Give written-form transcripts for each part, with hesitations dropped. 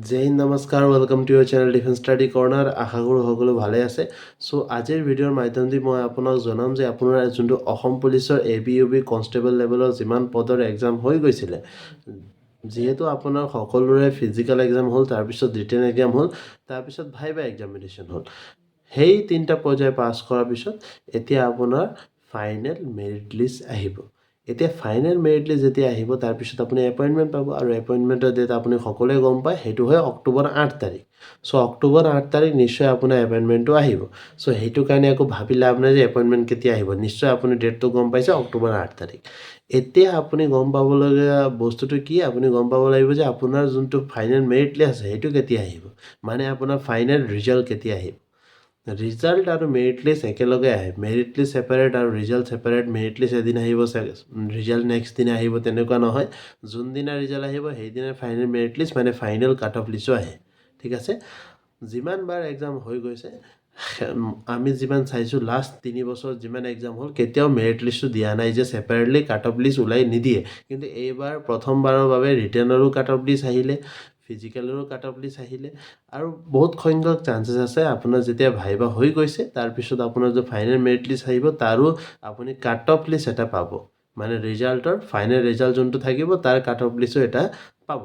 জয় হিন্দ নমস্কাৰ welcome to your channel defence study corner আশা কৰোঁ সকলো ভালে আছে চ' আজিৰ ভিডিঅ'ৰ মাধ্যমেদি মই আপোনাক জনাম যে আপোনাৰ যোনটো অসম পুলিচৰ ABUB কনষ্টেবল লেভেলৰ যিমান পদৰ এক্সাম হৈ গৈছিলে যিহেতু আপোনাৰ সকলোৰে ফিজিকেল এক্সাম হ'ল তাৰপিছত ৰিটেন এক্সাম হ'ল তাৰপিছত ভাইভা এক্সামিনেশ্যন হ'ল সেই তিনিটা পৰ্যায় পাছ কৰাৰ পিছত এতিয়া আপোনাৰ ফাইনেল মেৰিট লিষ্ট আহিব এতিয়া ফাইনেল মেৰিট লিষ্ট যেতিয়া আহিব তাৰপিছত আপুনি এপইণ্টমেণ্ট পাব আৰু এপইণ্টমেণ্টৰ ডেট আপুনি সকলোৱে গম পায় সেইটো হয় অক্টোবৰ 8 তাৰিখ চ' অক্টোবৰ 8 তাৰিখ নিশ্চয় আপোনাৰ এপইণ্টমেণ্টটো আহিব চ' সেইটো কাৰণে একো ভাবি লাভ নাই যে এপইণ্টমেণ্ট কেতিয়া আহিব নিশ্চয় আপুনি ডেটটো গম পাইছে অক্টোবৰ 8 তাৰিখ এতিয়া আপুনি গম পাবলগীয়া বস্তুটো কি আপুনি গম পাব লাগিব যে আপোনাৰ যোনটো ফাইনেল মেৰিট লিষ্ট আছে সেইটো কেতিয়া আহিব মানে আপোনাৰ ফাইনেল ৰিজাল্ট কেতিয়া আহিব ৰিজাল্ট আৰু মেৰিট লিষ্ট একেলগে আহে মেৰিট লিষ্ট ছেপাৰেট আৰু ৰিজাল্ট ছেপাৰেট মেৰিট লিষ্ট এদিন আহিব ৰিজাল্ট নেক্সট দিনা আহিব তেনেকুৱা নহয় যোনদিনা ৰিজাল্ট আহিব সেইদিনা ফাইনেল মেৰিট লিষ্ট মানে ফাইনেল কাট অফ লিষ্টো আহে ঠিক আছে যিমানবাৰ এক্সাম হৈ গৈছে আমি যিমান চাইছোঁ লাষ্ট 3 বছৰ যিমান এক্সাম হ'ল কেতিয়াও মেৰিট লিষ্টটো দিয়া নাই যে ছেপাৰেটলি কাট অফ লিষ্ট ওলাই নিদিয়ে কিন্তু এইবাৰ প্ৰথমবাৰৰ বাবে ৰিটেনৰো কাট অফ লিষ্ট আহিলে ফিজিকেলৰো কাট অফ লিষ্ট আহিলে আৰু বহুত সংখ্যক চান্সেছ আছে আপোনাৰ যেতিয়া ভাইভা হৈ গৈছে তাৰপিছত আপোনাৰ যে ফাইনেল মেৰিট লিষ্ট আহিব তাৰো আপুনি কাট অফ লিষ্ট এটা পাব মানে ৰিজাল্টৰ ফাইনেল ৰিজাল্ট যোনটো থাকিব তাৰ কাট অফ লিষ্টো এটা পাব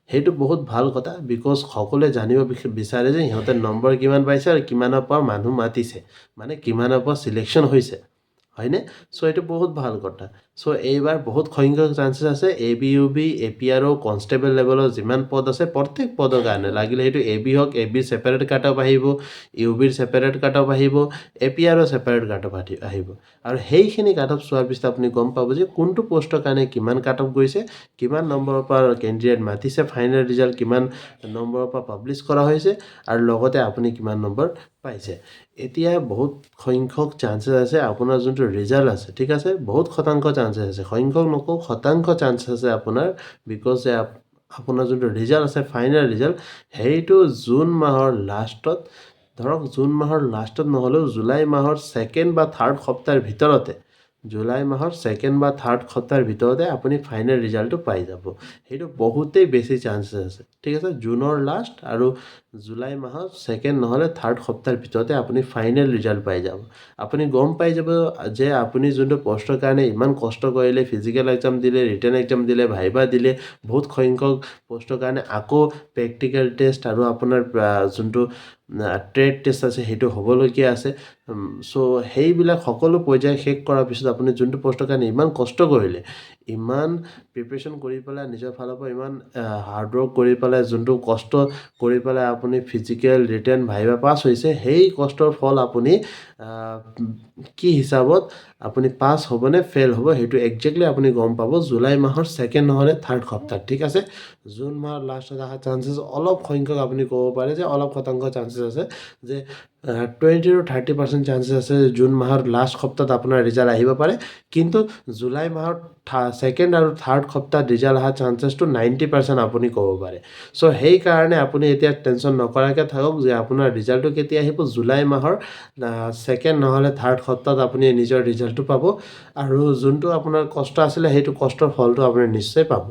সেইটো বহুত ভাল কথা বিকজ সকলোৱে জানিব বিচাৰে যে সিহঁতে নম্বৰ কিমান পাইছে আৰু কিমানৰ পৰা মানুহ মাতিছে মানে কিমানৰ পৰা চিলেকশ্যন হৈছে হয়নে চ' এইটো বহুত ভাল কথা চ' এইবাৰ বহুত সংখ্যক চান্সেছ আছে ABUB APRO কনষ্টেবল লেভেলৰ যিমান পদ আছে প্ৰত্যেক পদৰ কাৰণে লাগিলে সেইটো AB হওক ABৰ ছেপাৰেট কাট অফ আহিব UBৰ ছেপাৰেট কাট অফ আহিব APRO ছেপাৰেট কাট অফ আহিব আৰু সেইখিনি কাট অফ চোৱাৰ পিছত আপুনি গম পাব যে কোনটো পষ্টৰ কাৰণে কিমান কাট অফ গৈছে কিমান নম্বৰৰ পৰা কেণ্ডিডেট মাতিছে ফাইনেল ৰিজাল্ট কিমান নম্বৰৰ পৰা পাব্লিছ কৰা হৈছে আৰু লগতে আপুনি কিমান নম্বৰ পাইছে এতিয়া বহুত সংখ্যক চান্সেছ আছে আপোনাৰ যোনটো ৰিজাল্ট আছে ঠিক আছে বহুত শতাংশ চান্সেছ আছে সংখ্যক নকওঁ শতাংশ চান্সেছ আছে আপোনাৰ বিকজ আপোনাৰ যোনটো ৰিজাল্ট আছে ফাইনেল ৰিজাল্ট সেইটো জুন মাহৰ লাষ্টত ধৰক জুন মাহৰ লাষ্টত নহ'লেও জুলাই মাহৰ ছেকেণ্ড বা থাৰ্ড সপ্তাহৰ ভিতৰতে জুলাই মাহৰ ছেকেণ্ড বা থাৰ্ড সপ্তাহৰ ভিতৰতে আপুনি ফাইনেল ৰিজাল্টটো পাই যাব সেইটো বহুতেই বেছি চান্সেছ আছে ঠিক আছে জুনৰ লাষ্ট আৰু জুলাই মাহৰ ছেকেণ্ড নহ'লে থাৰ্ড সপ্তাহৰ ভিতৰতে আপুনি ফাইনেল ৰিজাল্ট পাই যাব আপুনি গম পাই যাব যে আপুনি যোনটো পষ্টৰ কাৰণে ইমান কষ্ট কৰিলে ফিজিকেল এক্সাম দিলে ৰিটেন এক্সাম দিলে ভাইভা দিলে বহুত সংখ্যক পষ্টৰ কাৰণে আকৌ প্ৰেক্টিকেল টেষ্ট আৰু আপোনাৰ যোনটো ট্ৰেড টেষ্ট আছে সেইটো হ'বলগীয়া আছে চ' সেইবিলাক সকলো পৰ্যায় শেষ কৰাৰ পিছত আপুনি যোনটো পষ্টৰ কাৰণে ইমান কষ্ট কৰিলে ইমান প্ৰিপেৰেশ্যন কৰি পেলাই নিজৰ ফালৰ পৰা ইমান হাৰ্ডৱৰ্ক কৰি পেলাই যোনটো কষ্ট কৰি পেলাই আপুনি ফিজিকেল ৰিটেন ভাইভা পাছ হৈছে সেই কষ্টৰ ফল আপুনি কি হিচাপত আপুনি পাছ হ'বনে ফেইল হ'ব সেইটো একজেক্টলি আপুনি গম পাব জুলাই মাহৰ ছেকেণ্ড নহ'লে থাৰ্ড সপ্তাহ ঠিক আছে জুন মাহৰ লাষ্টত অহা চান্সেছ অলপ সংখ্যক আপুনি ক'ব পাৰে যে অলপ শতাংশ চান্সেছ আছে যে 20 to 30% চান্সেছ আছে জুন মাহৰ লাষ্ট সপ্তাহত আপোনাৰ ৰিজাল্ট আহিব পাৰে কিন্তু জুলাই মাহৰ ছেকেণ্ড আৰু থাৰ্ড সপ্তাহত ৰিজাল্ট অহা চান্সেছটো 90% আপুনি ক'ব পাৰে চ' সেইকাৰণে আপুনি এতিয়া টেনশ্যন নকৰাকৈ থাকক যে আপোনাৰ ৰিজাল্টটো কেতিয়া আহিব জুলাই মাহৰ ছেকেণ্ড নহ'লে থাৰ্ড সপ্তাহত আপুনি নিজৰ ৰিজাল্টটো পাব আৰু যোনটো আপোনাৰ কষ্ট আছিলে সেইটো কষ্টৰ ফলটো আপুনি নিশ্চয় পাব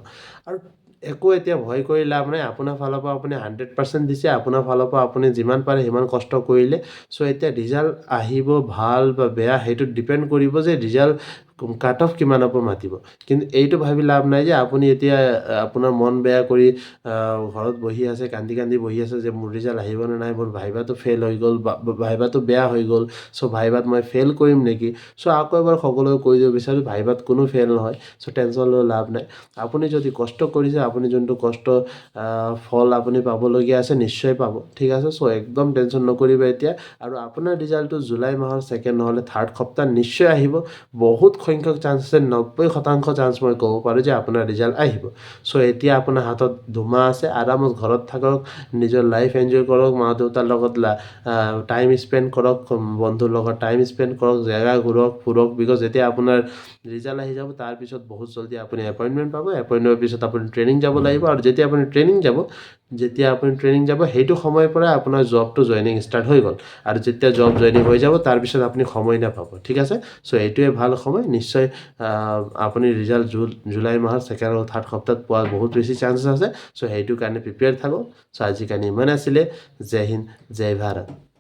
আৰু একো এতিয়া ভয় কৰি লাভ নাই আপোনাৰ ফালৰ পৰা আপুনি 100% দিছে আপোনাৰ ফালৰ পৰা আপুনি যিমান পাৰে সিমান কষ্ট কৰিলে চ' এতিয়া ৰিজাল্ট আহিব ভাল বা বেয়া সেইটো ডিপেণ্ড কৰিব যে ৰিজাল্ট কাট অফ কিমানৰ পৰা মাতিব কিন্তু এইটো ভাবি লাভ নাই যে আপুনি এতিয়া আপোনাৰ মন বেয়া কৰি ঘৰত বহি আছে কান্দি কান্দি বহি আছে যে মোৰ ৰিজাল্ট আহিবনে নাই মোৰ ভাইভাটো ফেইল হৈ গ'ল বা ভাইভাটো বেয়া হৈ গ'ল চ' ভাইভাত মই ফেইল কৰিম নেকি চ' আকৌ এবাৰ সকলোকে কৈ দিব বিচাৰোঁ ভাইভাত কোনো ফেইল নহয় চ' টেনশ্যন লৈ লাভ নাই আপুনি যদি কষ্ট কৰিছে আপুনি যোনটো কষ্ট ফল আপুনি পাবলগীয়া আছে নিশ্চয় পাব ঠিক আছে চ' একদম টেনশ্যন নকৰিব এতিয়া আৰু আপোনাৰ ৰিজাল্টটো জুলাই মাহৰ ছেকেণ্ড নহ'লে থাৰ্ড সপ্তাহ নিশ্চয় আহিব বহুত সংখ্যক চান্স আছে 90% চান্স মই ক'ব পাৰোঁ যে আপোনাৰ ৰিজাল্ট আহিব চ' এতিয়া আপোনাৰ হাতত দুমাহ আছে আৰামত ঘৰত থাকক নিজৰ লাইফ এনজয় কৰক মা দেউতাৰ লগত টাইম স্পেণ্ড কৰক বন্ধুৰ লগত টাইম স্পেণ্ড কৰক জেগা ঘূৰক ফুৰক বিকজ যেতিয়া আপোনাৰ ৰিজাল্ট আহি যাব তাৰপিছত বহুত জলদি আপুনি এপইণ্টমেণ্ট পাব এপইণ্টমেণ্টৰ পিছত আপুনি ট্ৰেইনিং যাব লাগিব আৰু যেতিয়া আপুনি ট্ৰেইনিং যাব যেতিয়া আপুনি ট্ৰেইনিং যাব সেইটো সময়ৰ পৰা আপোনাৰ জবটো জইনিং ষ্টাৰ্ট হৈ গ'ল আৰু যেতিয়া জব জইনিং হৈ যাব তাৰপিছত আপুনি সময় নাপাব ঠিক আছে চ' এইটোৱে ভাল সময় নিশ্চয় আপুনি ৰিজাল্ট জুলাই মাহৰ ছেকেণ্ড আৰু থাৰ্ড সপ্তাহত পোৱাৰ বহুত বেছি চান্সেছ আছে চ' সেইটো কাৰণে প্ৰিপেয়াৰ থাকক চ' আজিৰ কাৰণে ইমান আছিলে জয় হিন্দ জয় ভাৰত